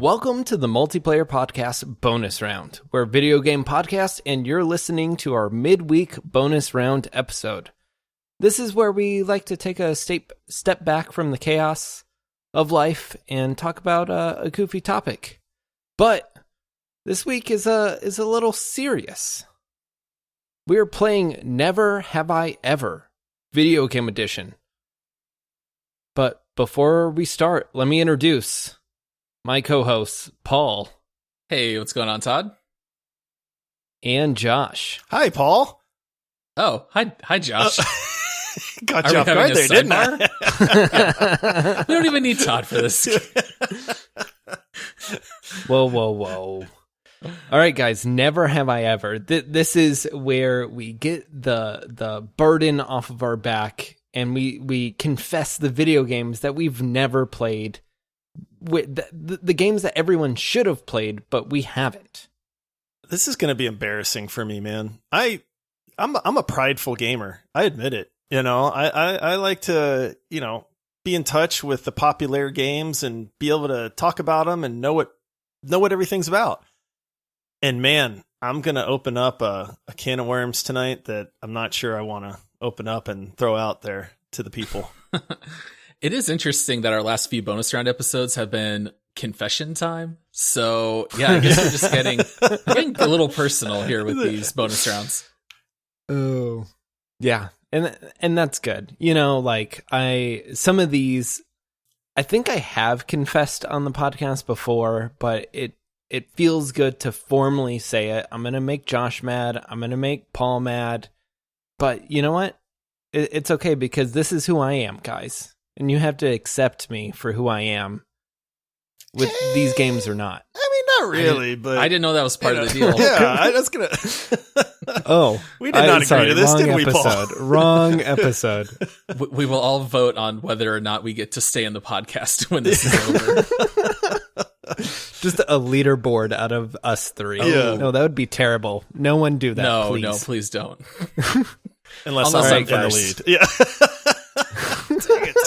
Welcome to the Multiplayer Podcast Bonus Round. We're a video game podcast, and you're listening to our midweek bonus round episode. This is where we like to take a step back from the chaos of life and talk about a goofy topic. But this week is a little serious. We are playing Never Have I Ever Video Game Edition. But before we start, let me introduce my co-hosts, Paul. Hey, what's going on, Todd? And Josh. Hi, Paul. Oh, hi, Josh. Got you off guard there, didn't I? We don't even need Todd for this. Whoa. All right, guys, never have I ever. This is where we get the burden off of our back, and we confess the video games that we've never played. The games that everyone should have played, but we haven't. This is going to be embarrassing for me, man. I'm a prideful gamer. I admit it. You know, I like to, be in touch with the popular games and be able to talk about them and know what everything's about. And man, I'm going to open up a can of worms tonight that I'm not sure I want to open up and throw out there to the people. It is interesting that our last few bonus round episodes have been confession time. So yeah, I guess we're just getting a little personal here with these bonus rounds. Oh, yeah. And that's good. Some of these, I think I have confessed on the podcast before, but it feels good to formally say it. I'm going to make Josh mad. I'm going to make Paul mad. But you know what? It's okay, because this is who I am, guys. And you have to accept me for who I am, with these games or not. I mean, not really, but I didn't know that was part of the deal. Yeah, I was going to... Oh. We did not agree to this, did we, Paul? Wrong episode. We will all vote on whether or not we get to stay in the podcast when this is over. Just a leaderboard out of us three. Yeah. No, that would be terrible. No one do that, please. No, please don't. Unless I'm in the lead. Yeah. Dang it.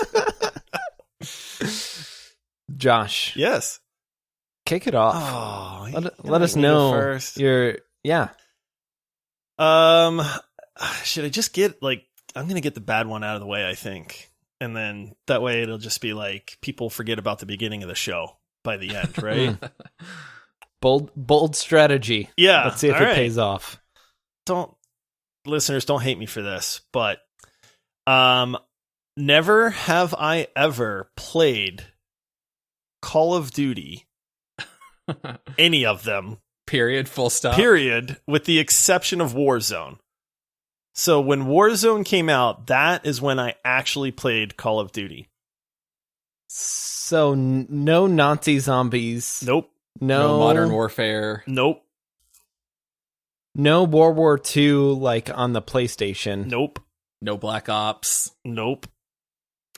Josh. Yes. Kick it off. Oh, let us know first. Should I just get I'm going to get the bad one out of the way, I think. And then that way it'll just be like people forget about the beginning of the show by the end, right? Bold strategy. Yeah. Let's see if it pays off. Listeners, don't hate me for this, but never have I ever played Call of Duty, any of them. Period. Full stop. Period. With the exception of Warzone. So when Warzone came out, that is when I actually played Call of Duty. So no Nazi zombies. Nope. No Modern Warfare. Nope. No World War II on the PlayStation. Nope. No Black Ops. Nope.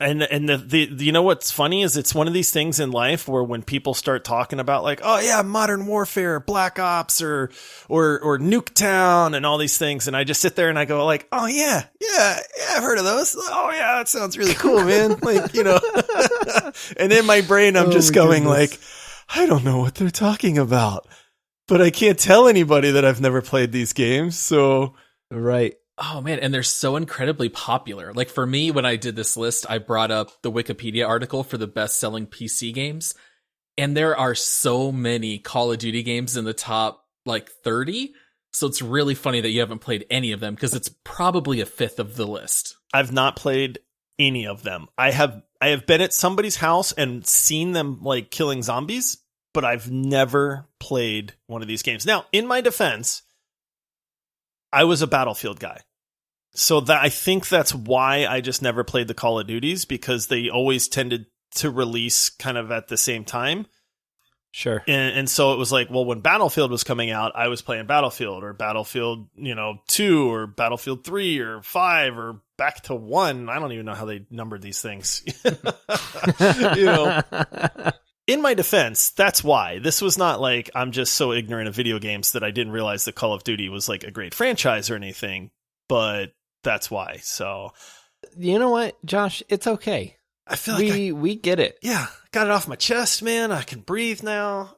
And the you know what's funny is it's one of these things in life where when people start talking about oh yeah, Modern Warfare, Black Ops, or Nuketown and all these things, and I just sit there and I go oh yeah, I've heard of those. Oh yeah, that sounds really cool, man. And in my brain I'm just going I don't know what they're talking about, but I can't tell anybody that I've never played these games. So right. Oh man, and they're so incredibly popular. For me, when I did this list, I brought up the Wikipedia article for the best-selling PC games, and there are so many Call of Duty games in the top 30. So it's really funny that you haven't played any of them, because it's probably a fifth of the list. I've not played any of them. I have been at somebody's house and seen them killing zombies, but I've never played one of these games. Now, in my defense, I was a Battlefield guy. So I think that's why I just never played the Call of Duties, because they always tended to release kind of at the same time. Sure. And so it was when Battlefield was coming out, I was playing Battlefield or Battlefield, 2 or Battlefield 3 or 5 or back to 1. I don't even know how they numbered these things. In my defense, that's why. This was not I'm just so ignorant of video games that I didn't realize that Call of Duty was a great franchise or anything, but that's why. So, you know what, Josh? It's okay. I feel like we get it. yeah, got it off my chest, man. I can breathe now.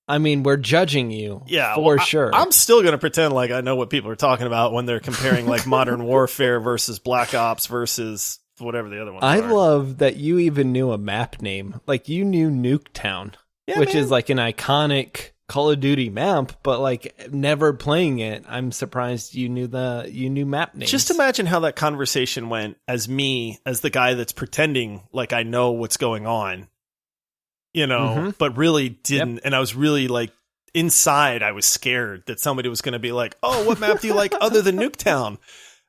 I mean, we're judging you, For sure. I'm still going to pretend like I know what people are talking about when they're comparing like Modern Warfare versus Black Ops versus whatever the other ones I are. love that you even knew a map name. Like, you knew Nuketown, which is like an iconic Call of Duty map, but like never playing it. I'm surprised you knew map names. Just imagine how that conversation went as me, as the guy that's pretending like I know what's going on, but really didn't. Yep. And I was really like, inside, I was scared that somebody was going to be like, oh, what map do you like other than Nuketown?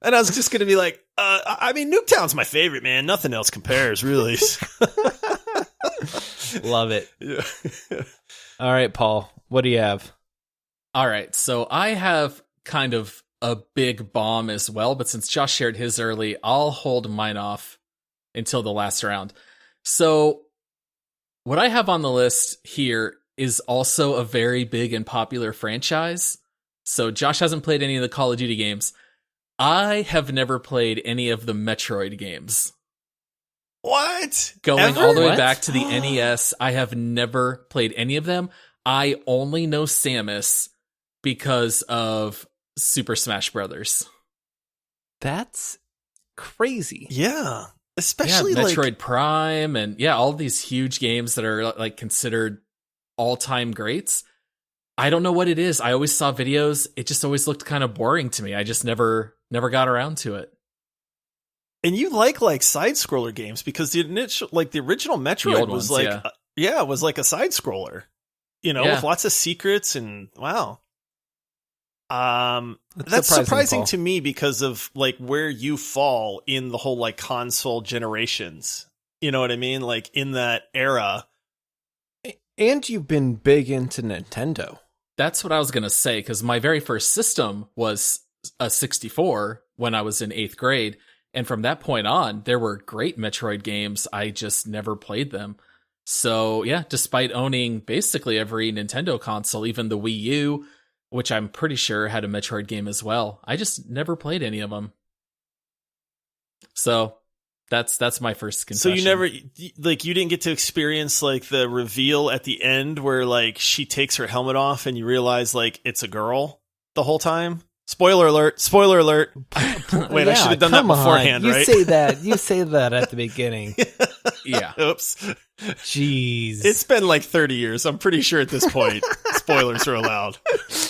And I was just going to be like, I mean, Nuketown's my favorite, man. Nothing else compares, really. Love it. Yeah. All right, Paul, what do you have? All right, so I have kind of a big bomb as well, but since Josh shared his early, I'll hold mine off until the last round. So what I have on the list here is also a very big and popular franchise. So Josh hasn't played any of the Call of Duty games. I have never played any of the Metroid games. What? Going all the way back to the NES, I have never played any of them. I only know Samus because of Super Smash Brothers. That's crazy. Yeah. Especially Metroid Prime and all these huge games that are like considered all-time greats. I don't know what it is. I always saw videos. It just always looked kind of boring to me. I just never got around to it. And you like side scroller games because the original Metroid was it was like a side scroller, with lots of secrets and wow. That's surprising to me because of like where you fall in the whole like console generations. You know what I mean? Like in that era. And you've been big into Nintendo. That's what I was going to say, because my very first system was a 64 when I was in 8th grade. And from that point on, there were great Metroid games. I just never played them. So yeah, despite owning basically every Nintendo console, even the Wii U, which I'm pretty sure had a Metroid game as well, I just never played any of them. So that's my first confession. So you never, like, you didn't get to experience like the reveal at the end where like she takes her helmet off and you realize like it's a girl the whole time? Spoiler alert. Spoiler alert. Wait, I should have done that beforehand, right? You say that at the beginning. Yeah. Oops. Jeez. It's been like 30 years. I'm pretty sure at this point, spoilers are allowed.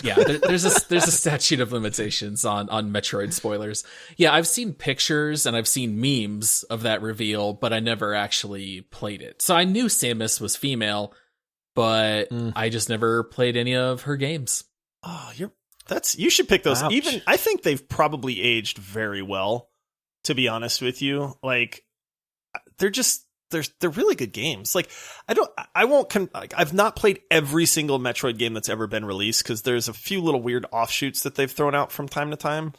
Yeah, there's a statute of limitations on Metroid spoilers. Yeah, I've seen pictures and I've seen memes of that reveal, but I never actually played it. So I knew Samus was female, but I just never played any of her games. Oh, you should pick those. Ouch. Even I think they've probably aged very well, to be honest with you. Like they're really good games. Like I've not played every single Metroid game that's ever been released because there's a few little weird offshoots that they've thrown out from time to time.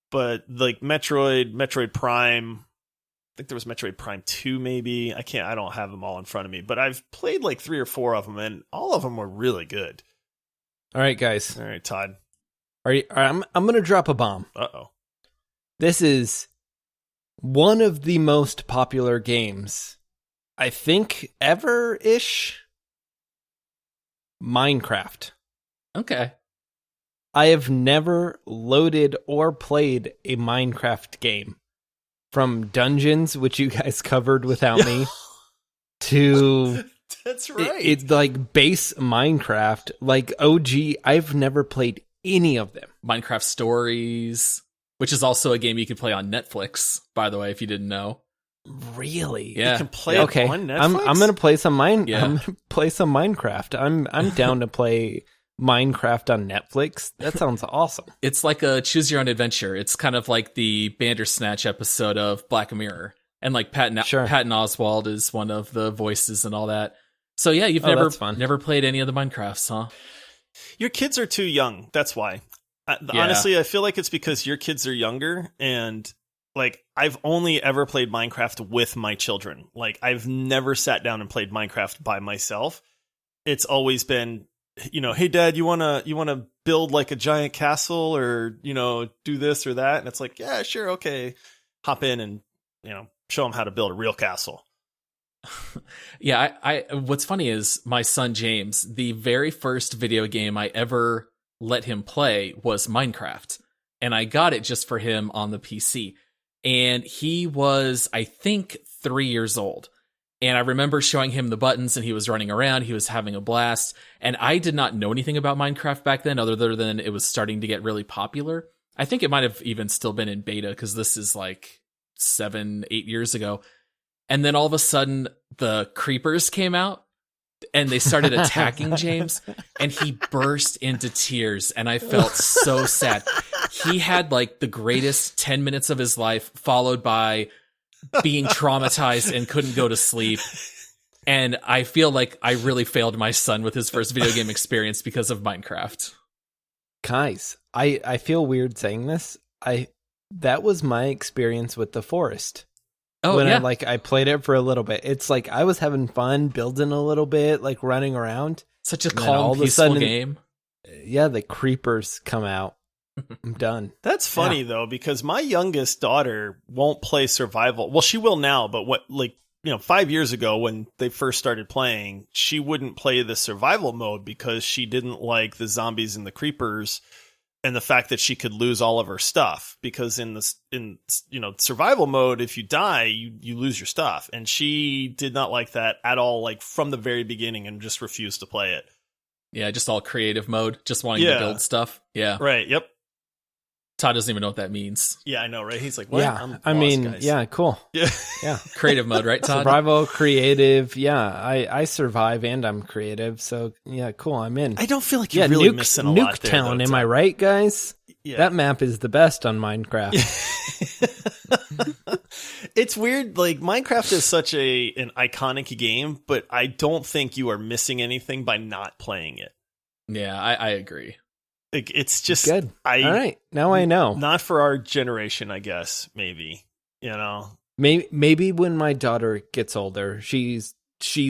But like Metroid Prime, I think there was Metroid Prime 2 maybe. I don't have them all in front of me, but I've played like 3 or 4 of them and all of them were really good. All right, guys. All right, Todd. I'm going to drop a bomb. Uh-oh. This is one of the most popular games, I think, ever-ish. Minecraft. Okay. I have never loaded or played a Minecraft game. From Dungeons, which you guys covered without me, to... That's right. It's like base Minecraft, like OG. I've never played any of them. Minecraft Stories, which is also a game you can play on Netflix, by the way, if you didn't know. Really? Yeah. You can play it on Netflix? I'm gonna play some I'm Yeah. gonna play some Minecraft. I'm down to play Minecraft on Netflix. That sounds awesome. It's like a choose your own adventure. It's kind of like the Bandersnatch episode of Black Mirror. And like Patton Oswalt is one of the voices and all that. So yeah, you've never played any of the Minecrafts, huh? Your kids are too young. That's why. Honestly, I feel like it's because your kids are younger and like I've only ever played Minecraft with my children. Like I've never sat down and played Minecraft by myself. It's always been, hey dad, you want to build like a giant castle or, do this or that. And it's like, yeah, sure. Okay. Hop in and, show them how to build a real castle. Yeah, I what's funny is my son James, the very first video game I ever let him play was Minecraft. And I got it just for him on the PC. And he was, I think, 3 years old. And I remember showing him the buttons and he was running around. He was having a blast. And I did not know anything about Minecraft back then other than it was starting to get really popular. I think it might have even still been in beta because this is like 7-8 years ago. And then all of a sudden the creepers came out and they started attacking James and he burst into tears and I felt so sad. He had like the greatest 10 minutes of his life followed by being traumatized and couldn't go to sleep. And I feel like I really failed my son with his first video game experience because of Minecraft. Guys, I feel weird saying this. That was my experience with The Forest. Oh, when yeah. I played it for a little bit. It's like I was having fun building a little bit, like running around. Such a And then calm, all of a peaceful sudden- game. Yeah, the creepers come out. I'm done. That's funny though, because my youngest daughter won't play survival. Well, she will now, but 5 years ago when they first started playing, she wouldn't play the survival mode because she didn't like the zombies and the creepers and the fact that she could lose all of her stuff, because in survival mode, if you die, you lose your stuff. And she did not like that at all, like from the very beginning, and just refused to play it. Yeah, just all creative mode, just wanting to build stuff. Yeah. Right. Yep. Todd doesn't even know what that means. Yeah, I know, right? He's like, what? Yeah, I'm I lost, mean, guys. yeah, cool. Yeah. Yeah. Creative mode, right, Todd? Survival, creative. Yeah, I survive and I'm creative. So, yeah, cool. I'm in. I don't feel like you're really missing a lot there, Nuketown, though, am I right, guys? Yeah. That map is the best on Minecraft. It's weird. Like, Minecraft is such an iconic game, but I don't think you are missing anything by not playing it. Yeah, I agree. Like, it's just Good. All right. Now I know. Not for our generation, I guess. Maybe, Maybe when my daughter gets older, she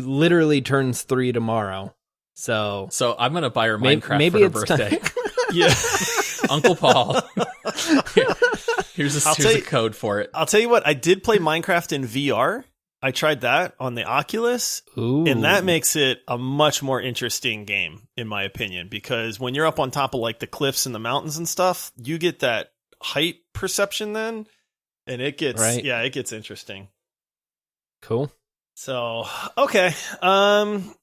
literally turns 3 tomorrow. So I'm gonna buy her Minecraft maybe for her it's birthday. Yeah. Uncle Paul. Here's a code for it. I'll tell you what. I did play Minecraft in VR. I tried that on the Oculus, and that makes it a much more interesting game, in my opinion, because when you're up on top of like the cliffs and the mountains and stuff, you get that height perception then, and it gets it gets interesting. Cool. So, okay. I'm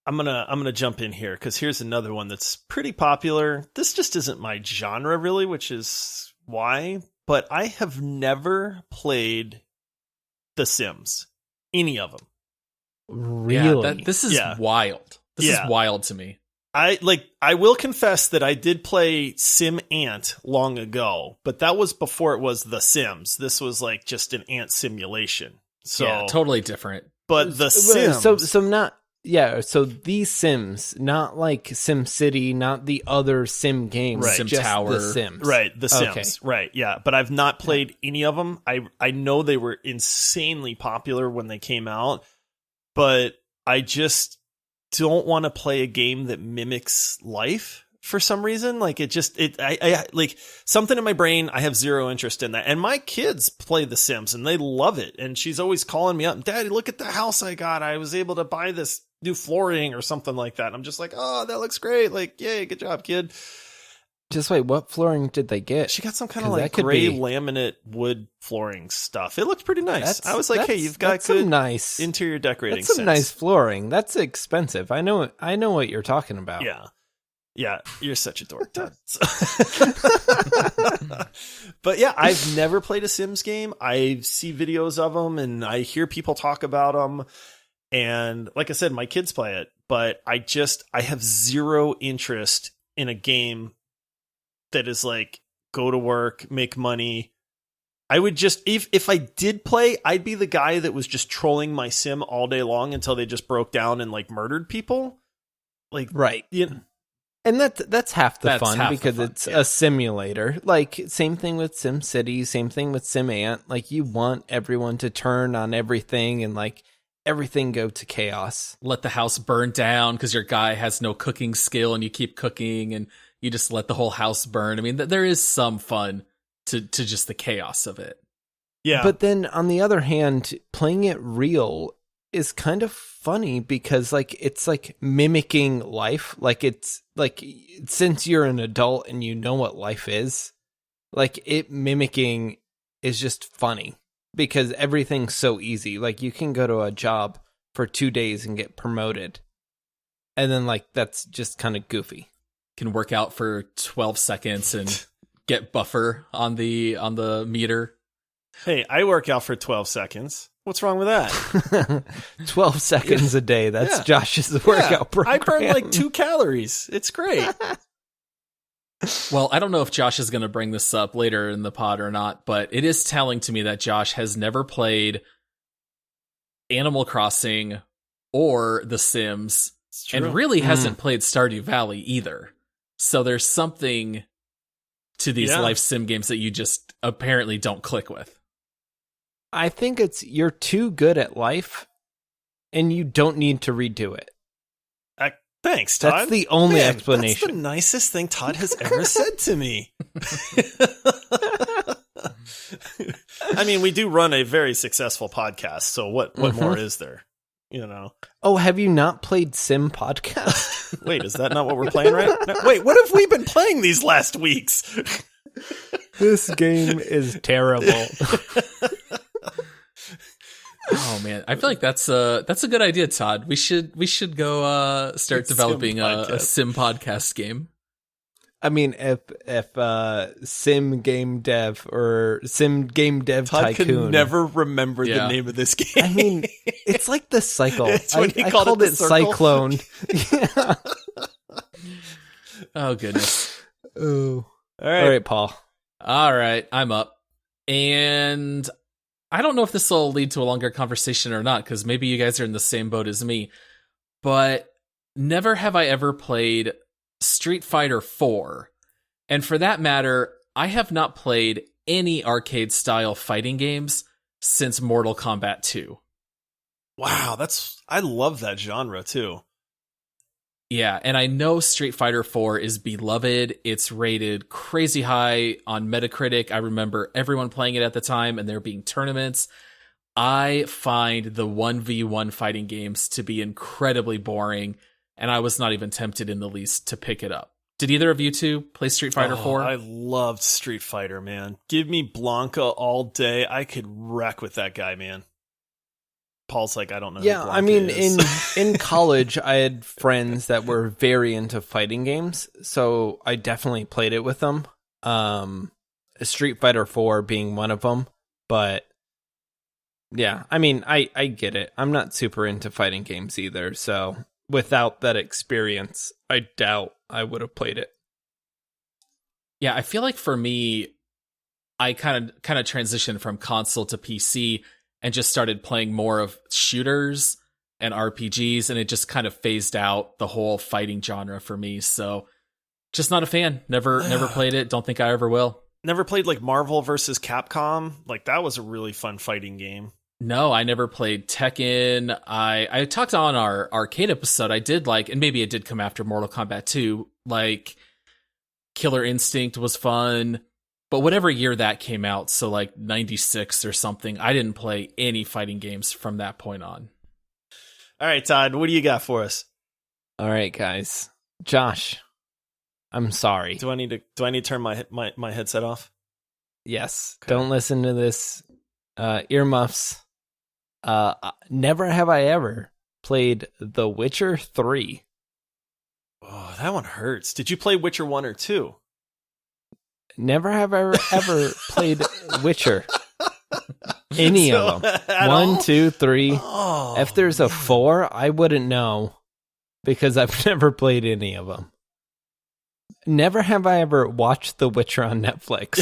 gonna jump in here because here's another one that's pretty popular. This just isn't my genre really, which is why, but I have never played The Sims, any of them. Really? Yeah, this is wild. This is wild to me. I will confess that I did play Sim Ant long ago, but that was before it was The Sims. This was like just an ant simulation. So yeah, totally different. But The Sims. So these Sims, not like Sim City, not the other Sim games, Right. Sim just Tower. The Sims. Right, The Sims. Okay. Right, yeah. But I've not played any of them. I know they were insanely popular when they came out, but I just don't want to play a game that mimics life for some reason. Like I like something in my brain, I have zero interest in that. And my kids play The Sims and they love it. And she's always calling me up, Daddy, look at the house I got. I was able to buy this new flooring or something like that. And I'm just like, oh, that looks great. Like, yay, good job, kid. Just wait, what flooring did they get? She got some kind of like gray laminate wood flooring stuff. It looked pretty nice. I was like, hey, you've got good nice interior decorating. That's some sense. nice flooring. That's expensive. I know what you're talking about. Yeah. Yeah, you're such a dork, Todd. But yeah, I've never played a Sims game. I see videos of them and I hear people talk about them. And like I said, my kids play it, but I have zero interest in a game that is like go to work, make money. I would just, if I did play, I'd be the guy that was just trolling my sim all day long until they just broke down and like murdered people. Like, right. You know, and that's half the That's fun half the because fun, it's a simulator. Like, same thing with Sim City, same thing with Sim Ant. Like, you want everyone to turn on everything and like everything go to chaos. Let the house burn down because your guy has no cooking skill and you keep cooking and you just let the whole house burn. I mean, there is some fun to just the chaos of it. Yeah. But then on the other hand, playing it real is kind of funny because like it's like mimicking life. Like it's like since you're an adult and you know what life is, like it mimicking is just funny because everything's so easy. Like you can go to a job for 2 days and get promoted. And then like that's just kind of goofy. Can work out for 12 seconds and get buffer on the meter. Hey, I work out for 12 seconds. What's wrong with that? 12 seconds a day. That's Josh's workout program. I burn like 2 calories. It's great. Well, I don't know if Josh is going to bring this up later in the pod or not, but it is telling to me that Josh has never played Animal Crossing or The Sims and really hasn't played Stardew Valley either. So there's something to these life sim games that you just apparently don't click with. I think it's you're too good at life and you don't need to redo it. Thanks, Todd. That's the only explanation. That's the nicest thing Todd has ever said to me. I mean, we do run a very successful podcast, so what more is there? You know. Oh, have you not played Sim Podcast? Wait, is that not what we're playing right now? Wait, what have we been playing these last weeks? This game is terrible. Oh man, I feel like that's a good idea, Todd. We should go start developing a sim podcast game. I mean, if Sim Game Dev or Sim Game Dev Todd Tycoon can never remember the name of this game. I mean, it's like the cycle. I called it Cyclone. Yeah. Oh goodness. Oh. All right, Paul. All right, I'm up. And I don't know if this will lead to a longer conversation or not, because maybe you guys are in the same boat as me, but never have I ever played Street Fighter 4. And for that matter, I have not played any arcade-style fighting games since Mortal Kombat 2. Wow, I love that genre, too. Yeah, and I know Street Fighter 4 is beloved. It's rated crazy high on Metacritic. I remember everyone playing it at the time and there being tournaments. I find the 1v1 fighting games to be incredibly boring, and I was not even tempted in the least to pick it up. Did either of you two play Street Fighter 4? I loved Street Fighter, man. Give me Blanca all day. I could wreck with that guy, man. Paul's like, I don't know. Yeah, I mean, in college, I had friends that were very into fighting games, so I definitely played it with them. Street Fighter 4 being one of them, but yeah, I mean, I get it. I'm not super into fighting games either, so without that experience, I doubt I would have played it. Yeah, I feel like for me, I kind of transitioned from console to PC and just started playing more of shooters and RPGs, and it just kind of phased out the whole fighting genre for me. So just not a fan. Never played it. Don't think I ever will. Never played like Marvel versus Capcom. Like that was a really fun fighting game. No, I never played Tekken. I talked on our arcade episode. I did like, and maybe it did come after Mortal Kombat 2, like Killer Instinct was fun. But whatever year that came out, so like 96 or something, I didn't play any fighting games from that point on. All right, Todd, what do you got for us? All right, guys. Josh, I'm sorry. Do I need to turn my headset off? Yes. Okay. Don't listen to this. Earmuffs. Never have I ever played The Witcher 3. Oh, that one hurts. Did you play Witcher 1 or 2? Never have I ever played Witcher. Any of them. 1, 2, 3. Oh, if there's a 4, I wouldn't know because I've never played any of them. Never have I ever watched The Witcher on Netflix.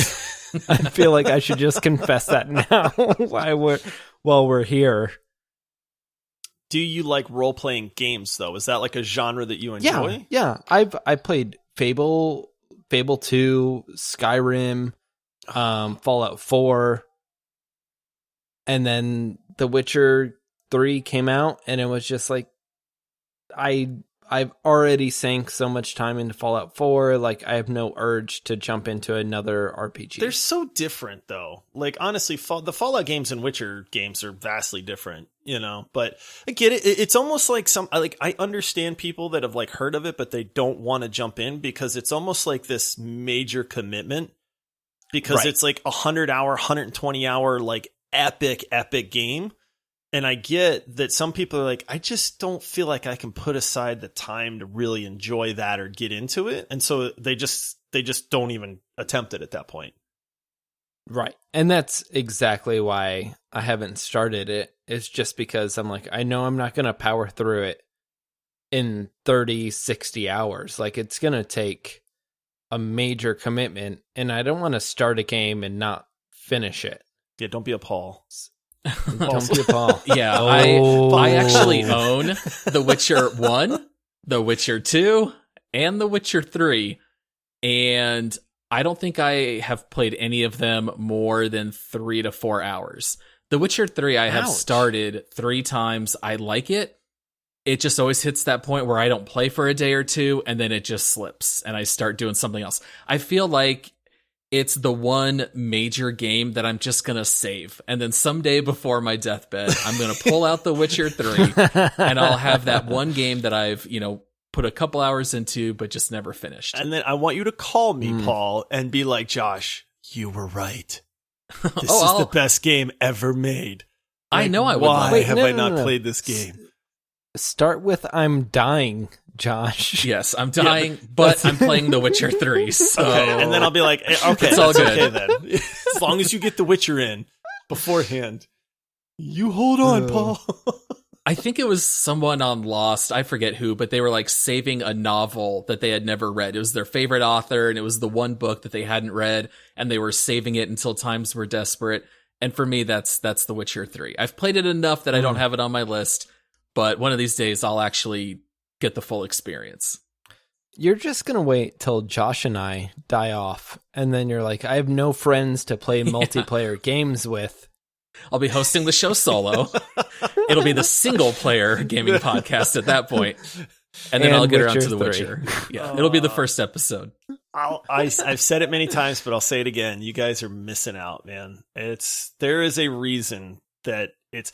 I feel like I should just confess that now while we're here. Do you like role-playing games, though? Is that like a genre that you enjoy? Yeah. I played Fable 2, Skyrim, Fallout 4, and then The Witcher 3 came out, and it was just like I I've already sank so much time into Fallout 4. Like, I have no urge to jump into another RPG. They're so different, though. Like, honestly, the Fallout games and Witcher games are vastly different, you know? But I get it. It's almost like I understand people that have, like, heard of it, but they don't want to jump in because it's almost like this major commitment. Because it's like 100-hour, 120-hour, like, epic game. And I get that some people are like, I just don't feel like I can put aside the time to really enjoy that or get into it. And so they just don't even attempt it at that point. Right. And that's exactly why I haven't started it. It's just because I'm like, I know I'm not going to power through it in 30, 60 hours. Like, it's going to take a major commitment, and I don't want to start a game and not finish it. Yeah, don't be a Paul. Don't be a Paul. Yeah, I actually own The Witcher 1, The Witcher 2, and The Witcher 3. And I don't think I have played any of them more than 3 to 4 hours. The Witcher 3 I have started 3 times. I like it. It just always hits that point where I don't play for a day or two, and then it just slips, and I start doing something else. I feel like it's the one major game that I'm just going to save. And then someday before my deathbed, I'm going to pull out The Witcher 3 and I'll have that one game that I've, put a couple hours into, but just never finished. And then I want you to call me, Paul, and be like, Josh, you were right. This is the best game ever made. Like, I know I would. Why have I not played this game? Start with I'm dying, Josh. Yes, I'm dying, but I'm playing The Witcher 3. So. Okay, and then I'll be like, okay, it's all good. Okay then. As long as you get The Witcher in beforehand. You hold on, Paul. I think it was someone on Lost, I forget who, but they were like saving a novel that they had never read. It was their favorite author, and it was the one book that they hadn't read, and they were saving it until times were desperate. And for me, that's The Witcher 3. I've played it enough that I don't have it on my list, but one of these days I'll actually get the full experience. You're just going to wait till Josh and I die off, and then you're like, I have no friends to play multiplayer games with. I'll be hosting the show solo. It'll be the single player gaming podcast at that point. And then I'll get around to The Witcher. Yeah, it'll be the first episode. I've said it many times, but I'll say it again. You guys are missing out, man. There is a reason that it's...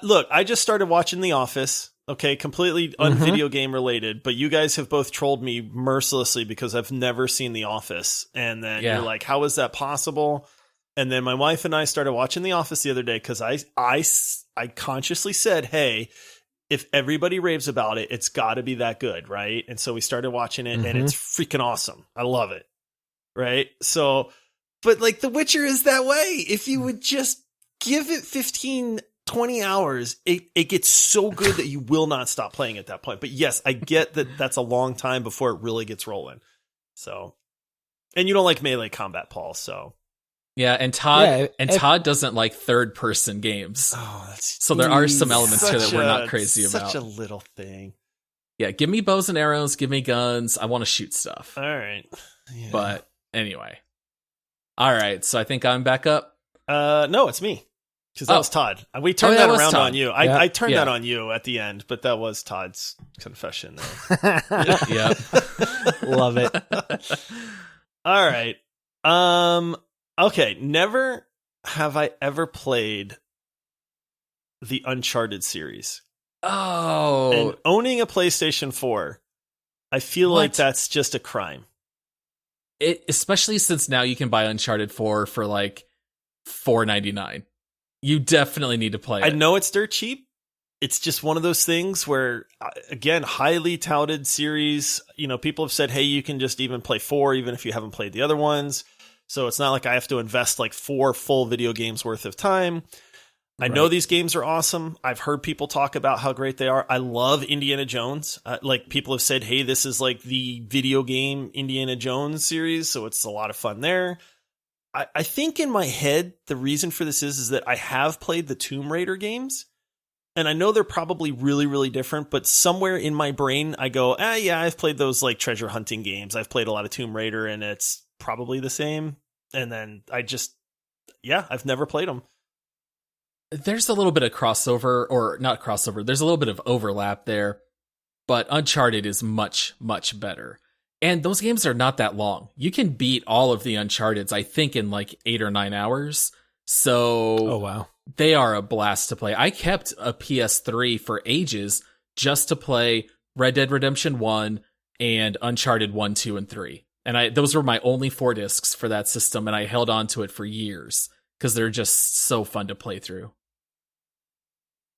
look, I just started watching The Office. Okay, completely un-video game related, but you guys have both trolled me mercilessly because I've never seen The Office. And then you're like, how is that possible? And then my wife and I started watching The Office the other day because I consciously said, hey, if everybody raves about it, it's got to be that good, right? And so we started watching it, and it's freaking awesome. I love it, right? So, but like The Witcher is that way. If you would just give it 15, 20 hours, it gets so good that you will not stop playing at that point. But yes, I get that that's a long time before it really gets rolling. So, and you don't like melee combat, Paul, so... Yeah, and Todd doesn't like third-person games. Oh, so there are some elements here that we're not crazy about. Such a little thing. Yeah, give me bows and arrows, give me guns. I want to shoot stuff. All right. Yeah. But anyway. All right, so I think I'm back up. No, it's me. Because that was Todd. We turned that around on you. I turned that on you at the end, but that was Todd's confession there. Yep. Love it. All right. Okay, never have I ever played the Uncharted series. Oh. And owning a PlayStation 4, I feel like that's just a crime. Especially since now you can buy Uncharted 4 for like $4.99. You definitely need to play it. I know it's dirt cheap. It's just one of those things where, again, highly touted series. People have said, hey, you can just even play 4 even if you haven't played the other ones. So it's not like I have to invest like 4 full video games worth of time. I know these games are awesome. I've heard people talk about how great they are. I love Indiana Jones. Like people have said, hey, this is like the video game Indiana Jones series. So it's a lot of fun there. I think in my head, the reason for this is that I have played the Tomb Raider games. And I know they're probably really, really different, but somewhere in my brain, I go, yeah, I've played those like treasure hunting games. I've played a lot of Tomb Raider, and it's probably the same. And then I've never played them. There's a little bit of crossover, or not crossover. There's a little bit of overlap there. but Uncharted is much, much better. And those games are not that long. You can beat all of the Uncharteds, I think, in like 8 or 9 hours. So Oh, wow. they are a blast to play. I kept a PS3 for ages just to play Red Dead Redemption 1 and Uncharted 1, 2, and 3. And those were my only 4 discs for that system, and I held on to it for years because they're just so fun to play through.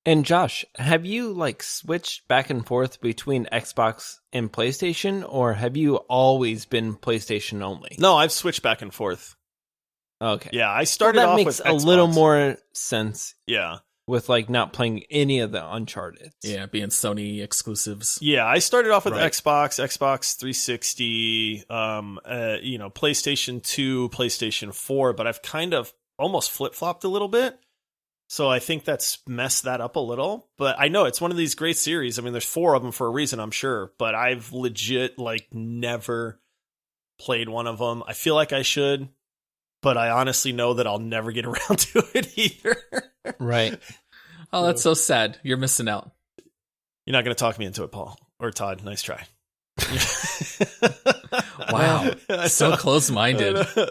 And Josh, have you like switched back and forth between Xbox and PlayStation, or have you always been PlayStation only? No, I've switched back and forth. Okay. Yeah, I started that off makes with a Xbox. little more sense Yeah. with like not playing any of the Uncharted. Yeah, being Sony exclusives. Yeah, I started off with Right. Xbox 360, PlayStation 2, PlayStation 4, but I've kind of almost flip-flopped a little bit. So I think that's messed that up a little. But I know it's one of these great series. I mean, there's 4 of them for a reason, I'm sure. But I've legit like never played one of them. I feel like I should, but I honestly know that I'll never get around to it either. Right. Oh, that's so sad. You're missing out. You're not going to talk me into it, Paul. Or Todd. Nice try. Wow. So close-minded. All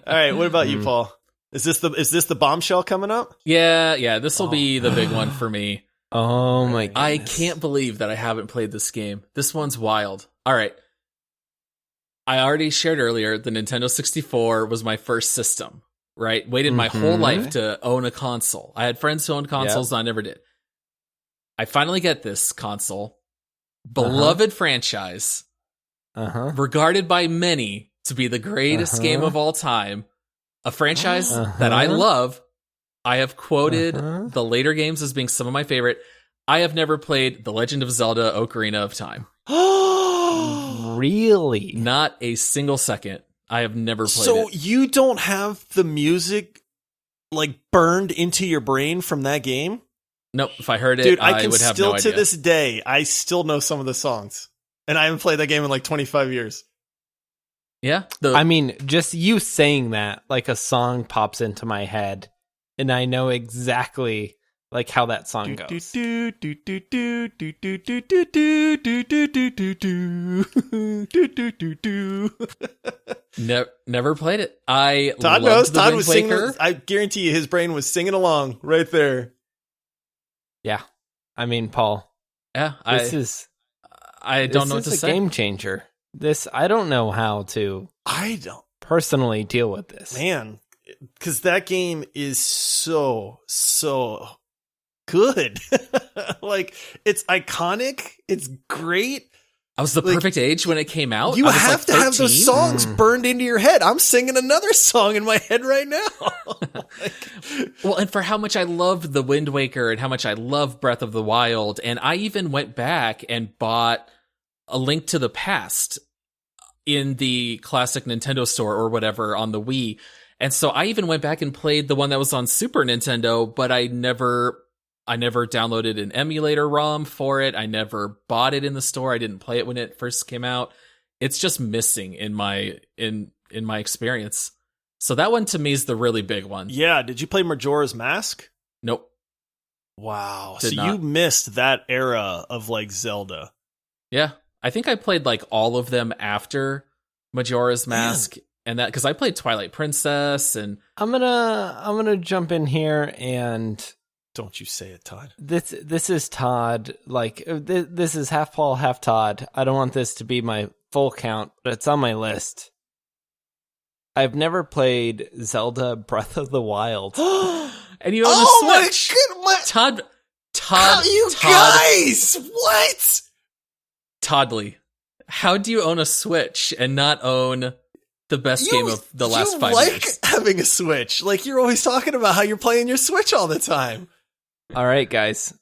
right. What about you, Paul? Is this the bombshell coming up? Yeah, this will be the big one for me. Oh my goodness. I can't believe that I haven't played this game. This one's wild. All right. I already shared earlier the Nintendo 64 was my first system, right? Waited my whole life to own a console. I had friends who owned consoles, and I never did. I finally get this console. Beloved franchise. Regarded by many to be the greatest game of all time. A franchise that I love. I have quoted the later games as being some of my favorite. I have never played The Legend of Zelda Ocarina of Time. Really? Not a single second. I have never played it. So you don't have the music like burned into your brain from that game? Nope. If I heard it, Dude, I can would have still no idea. to this day, I still know some of the songs. And I haven't played that game in like 25 years. Yeah. I mean, just you saying that, like a song pops into my head, and I know exactly like how that song goes. Never played it. I Todd loved knows. the Todd Wind was singing. Waker. I guarantee you his brain was singing along right there. Yeah. I mean, Paul, Yeah. I don't know what to This is a say. game changer. I don't know how to I don't. personally deal with this. Man, because that game is so good. Like, it's iconic. It's great. I was the like, perfect age when it came out. You I was have like to have those 13. songs burned into your head. I'm singing another song in my head right now. Well, and for how much I loved The Wind Waker and how much I love Breath of the Wild, and I even went back and bought A Link to the Past in the classic Nintendo store or whatever on the Wii. And so I even went back and played the one that was on Super Nintendo, but I never downloaded an emulator ROM for it. I never bought it in the store. I didn't play it when it first came out. It's just missing in my experience. So that one to me is the really big one. Yeah. Did you play Majora's Mask? Nope. Wow. Did So not. you missed that era of like Zelda. Yeah. I think I played like all of them after Majora's Mask and that, because I played Twilight Princess and I'm gonna jump in here, and Don't you say it, Todd. this is Todd. Like this is half Paul, half Todd. I don't want this to be my full count, but it's on my list. I've never played Zelda Breath of the Wild. and you own Oh a my Switch. goodness! Todd, You guys! What? Toddley, how do you own a Switch and not own the best game of the last 5 like years? having a Switch. Like, you're always talking about how you're playing your Switch all the time. All right, guys.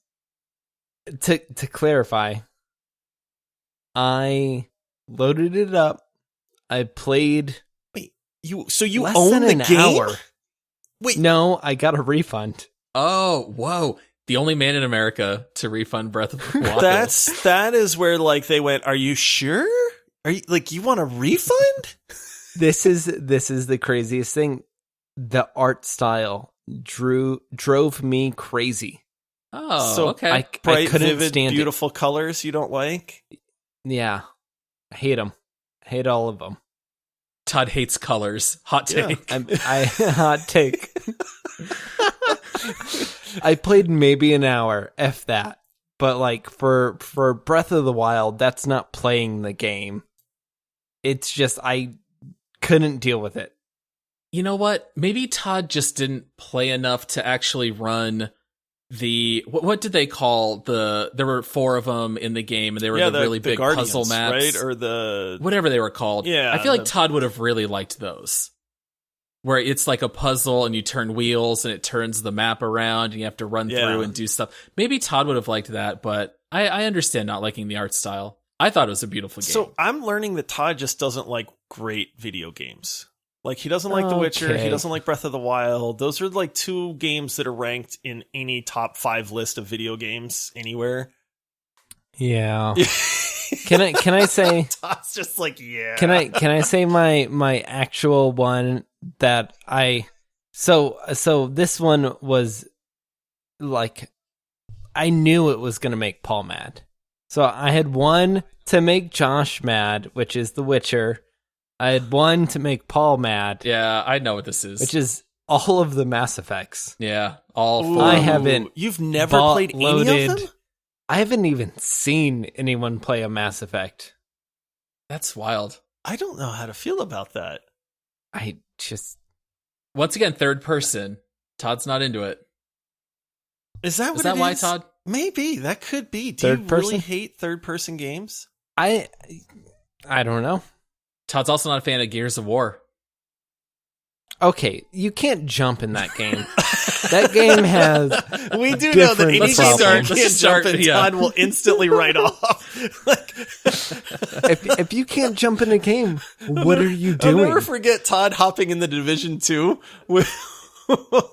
To clarify, I loaded it up. I played You less own than the an game? hour. Wait. No, I got a refund. Oh, whoa. The only man in America to refund Breath of the Wild. That is where like they went, "Are you sure? Are you like you want a refund?" This is the craziest thing. The art style drove me crazy. Oh, So okay. I Bright, couldn't vivid, stand beautiful colors you don't like? it. Yeah, I hate them. Hate all of them. Todd hates colors. Hot Yeah. take. I hot take. I played maybe an hour, if that. But like for Breath of the Wild, that's not playing the game. It's just I couldn't deal with it. You know what? Maybe Todd just didn't play enough to actually run the what did they call there were 4 of them in the game, and they were the really big Guardians, puzzle maps, right? Or the whatever they were called. Yeah, I feel like Todd would have really liked those, where it's like a puzzle and you turn wheels and it turns the map around and you have to run through and do stuff. Maybe Todd would have liked that, but I understand not liking the art style. I thought it was a beautiful game. So I'm learning that Todd just doesn't like great video games. Like, he doesn't like The Witcher. He doesn't like Breath of the Wild. Those are like 2 games that are ranked in any top 5 list of video games anywhere. Yeah. Can I say Todd's just like, yeah. Can I say my actual one that so this one was like, I knew it was gonna make Paul mad. So I had one to make Josh mad, which is The Witcher. I had one to make Paul mad. Yeah, I know what this is. Which is all of the Mass Effects. Yeah, all 4. I haven't. You've never played any of them? I haven't even seen anyone play a Mass Effect. That's wild. I don't know how to feel about that. I just... Once again, third person. Todd's not into it. Is that what Is that it why, is? Todd? Maybe. That could be. Do Third you person? really hate third-person games? I don't know. Todd's also not a fan of Gears of War. Okay, you can't jump in that game. That game has... We do know that any Let's game start- you can't jump in, yeah. Todd will instantly write off. Like, if you can't jump in a game, what are you I'll doing? never forget Todd hopping in the Division 2 with...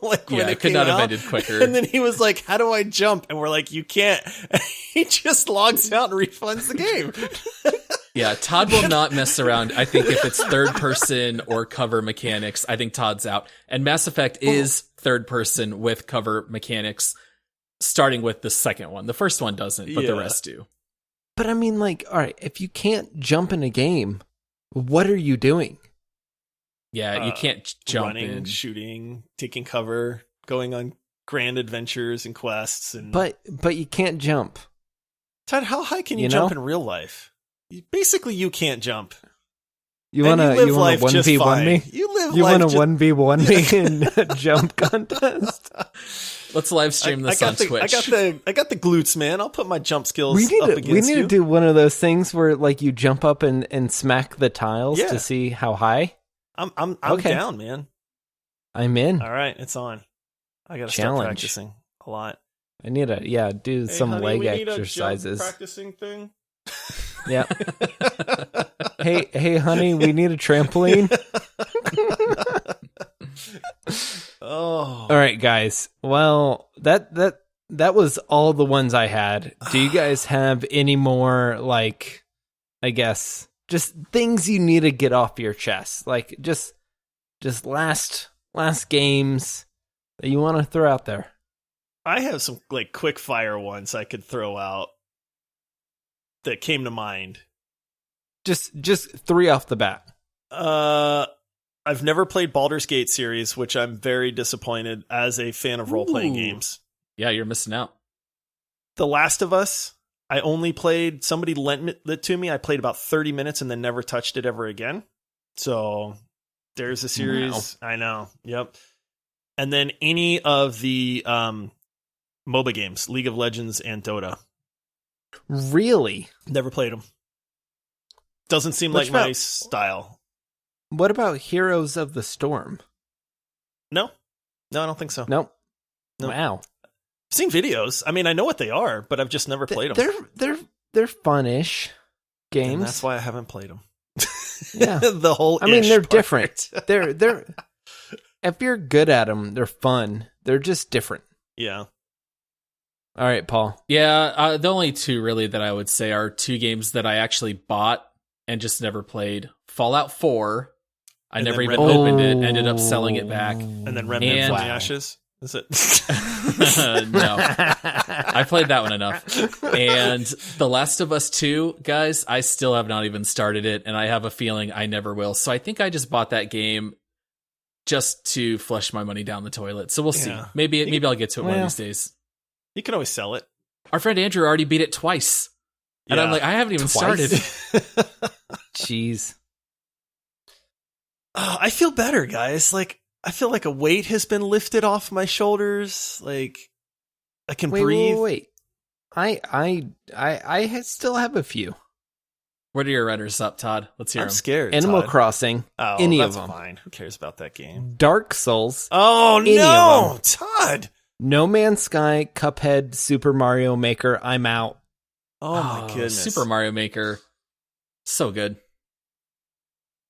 like when Yeah, it it could came not have out. ended quicker. And then he was like, how do I jump? And we're like, you can't. And he just logs out and refunds the game. Yeah, Todd will not mess around. I think if it's third person or cover mechanics, I think Todd's out. And Mass Effect is third person with cover mechanics, starting with the second one. The first one doesn't, but the rest do. But I mean, like, all right, if you can't jump in a game, what are you doing? Yeah, you can't jump running, in. shooting, taking cover, going on grand adventures and quests. And But you can't jump. Todd, how high can you, You jump know? in real life? Basically, you can't jump. You And wanna live life just 1v1 fine. me? You live You life wanna just... 1v1 me in a jump contest? Let's live stream this on Twitch. I got the glutes, man. I'll put my jump skills We need up against we need you. to do one of those things where like you jump up and smack the tiles Yeah. to see how high. I'm Okay. down, man. I'm in. All right, it's on. I gotta start Challenge. practicing a lot. I need to do some honey, leg we need a jump exercises. practicing thing. Yeah. hey honey, we need a trampoline. Oh, All right, guys. Well, that was all the ones I had. Do you guys have any more, like, I guess, just things you need to get off your chest? Like, just last games that you want to throw out there? I have some like quick fire ones I could throw out that came to mind. Just 3 off the bat. I've never played Baldur's Gate series, which I'm very disappointed as a fan of role-playing Ooh. games. Yeah, you're missing out. The Last of Us, I only played, somebody lent it to me. I played about 30 minutes and then never touched it ever again. So there's a series. Wow. I know. Yep. And then any of the MOBA games, League of Legends and Dota. Really? Never played them. Doesn't seem What like my about- style. What about Heroes of the Storm? No, I don't think so. Nope. No. Wow. I've seen videos. I mean, I know what they are, but I've just never played them. They're fun-ish games. And that's why I haven't played them. Yeah. The whole I mean, ish they're part. different. They're if you're good at them, they're fun. They're just different. Yeah. All right, Paul. Yeah, the only 2 really that I would say are 2 games that I actually bought and just never played. Fallout 4. I And never then even Remnant. opened it, ended up selling it back. And then Remnant And- from the Ashes. Is it? No. I played that one enough. And The Last of Us 2, guys, I still have not even started it, and I have a feeling I never will. So I think I just bought that game just to flush my money down the toilet. So we'll see. Maybe I'll get to it one of these days. You can always sell it. Our friend Andrew already beat it twice. And I'm like, I haven't even started. Jeez. I feel better, guys. Like, I feel like a weight has been lifted off my shoulders. Like, I can breathe. Wait. I still have a few. What are your runners up, Todd? Let's hear them. I'm scared. Animal Todd. Crossing. Oh, any that's of them. fine. Who cares about that game? Dark Souls. Oh, any no. of them. Todd. No Man's Sky, Cuphead, Super Mario Maker. I'm out. Oh, my goodness. Super Mario Maker. So good.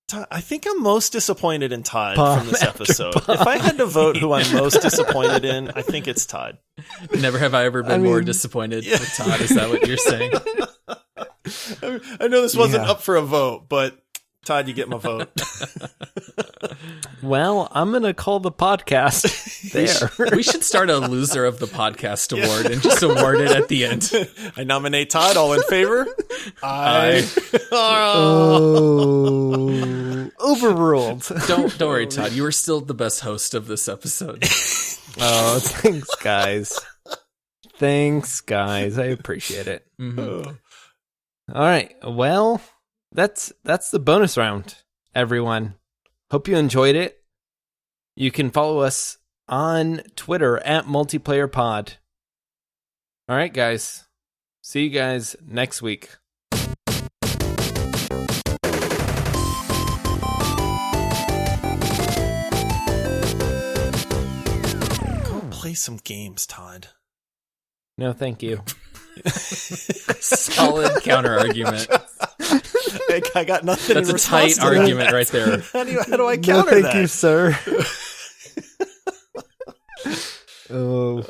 Todd, I think I'm most disappointed in Todd Bomb from this after episode. bomb. If I had to vote who I'm most disappointed in, I think it's Todd. Never have I ever been more disappointed with Todd. Is that what you're saying? I know this wasn't up for a vote, but Todd, you get my vote. Well, I'm going to call the podcast there. We should start a loser of the podcast award and just award it at the end. I nominate Todd. All in favor? Aye. Oh, overruled. Don't worry, Todd. You were still the best host of this episode. Oh, thanks, guys. Thanks, guys. I appreciate it. Mm-hmm. All right. Well, that's the bonus round, everyone. Hope you enjoyed it. You can follow us on Twitter at MultiplayerPod. All right, guys. See you guys next week. Go play some games, Todd. No, thank you. Solid counter argument. I got nothing. That's in a response tight to that. argument right there. How do I No, counter thank that? you, sir. Oh.